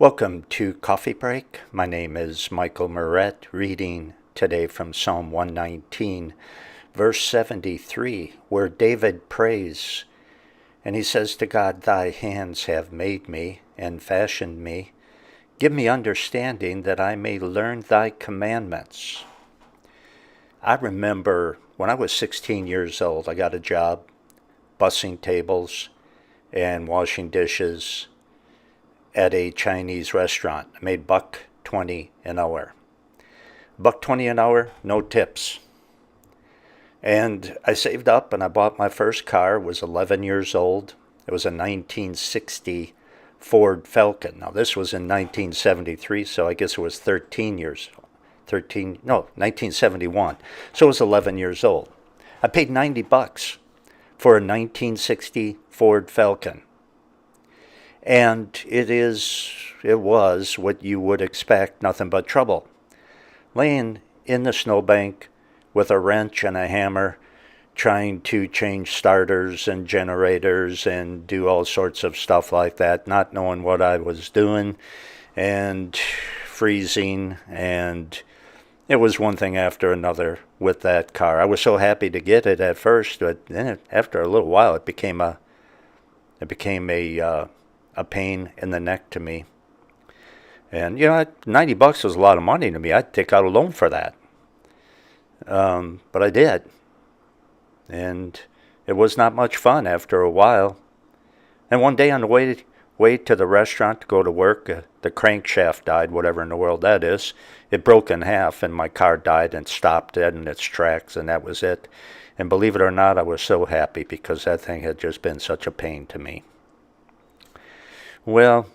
Welcome to Coffee Break. My name is Michael Moret, reading today from Psalm 119, verse 73, where David prays, and he says to God, "Thy hands have made me and fashioned me. Give me understanding that I may learn thy commandments." I remember when I was 16 years old, I got a job bussing tables and washing dishes at a Chinese restaurant. I made $1.20 an hour. $1.20 an hour, no tips. And I saved up and I bought my first car. Was 11 years old. It was a 1960 Ford Falcon. Now this was in 1973, so I guess it was 1971. So it was 11 years old. I paid $90 for a 1960 Ford Falcon. And it was what you would expect, nothing but trouble. Laying in the snowbank with a wrench and a hammer, trying to change starters and generators and do all sorts of stuff like that, not knowing what I was doing, and freezing, and it was one thing after another with that car. I was so happy to get it at first, but then after a little while it became a pain in the neck to me. And, $90 was a lot of money to me. I'd take out a loan for that. But I did. And it was not much fun after a while. And one day on the way to the restaurant to go to work, the crankshaft died, whatever in the world that is. It broke in half, and my car died and stopped dead in its tracks, and that was it. And believe it or not, I was so happy because that thing had just been such a pain to me. Well,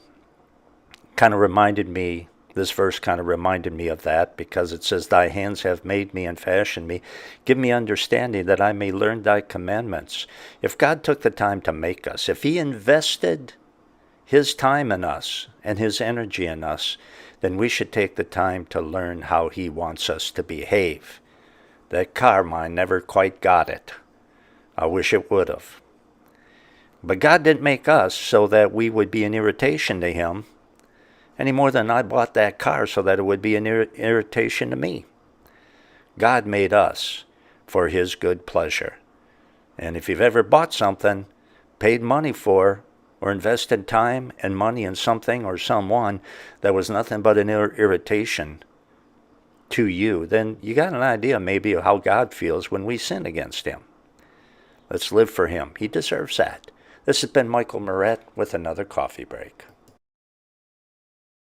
this verse kind of reminded me of that, because it says, "Thy hands have made me and fashioned me. Give me understanding that I may learn thy commandments." If God took the time to make us, if he invested his time in us and his energy in us, then we should take the time to learn how he wants us to behave. That car of mine never quite got it. I wish it would have. But God didn't make us so that we would be an irritation to him, any more than I bought that car so that it would be an irritation to me. God made us for his good pleasure. And if you've ever bought something, paid money for, or invested time and money in something or someone that was nothing but an irritation to you, then you got an idea maybe of how God feels when we sin against him. Let's live for him. He deserves that. This has been Michael Moret with another Coffee Break.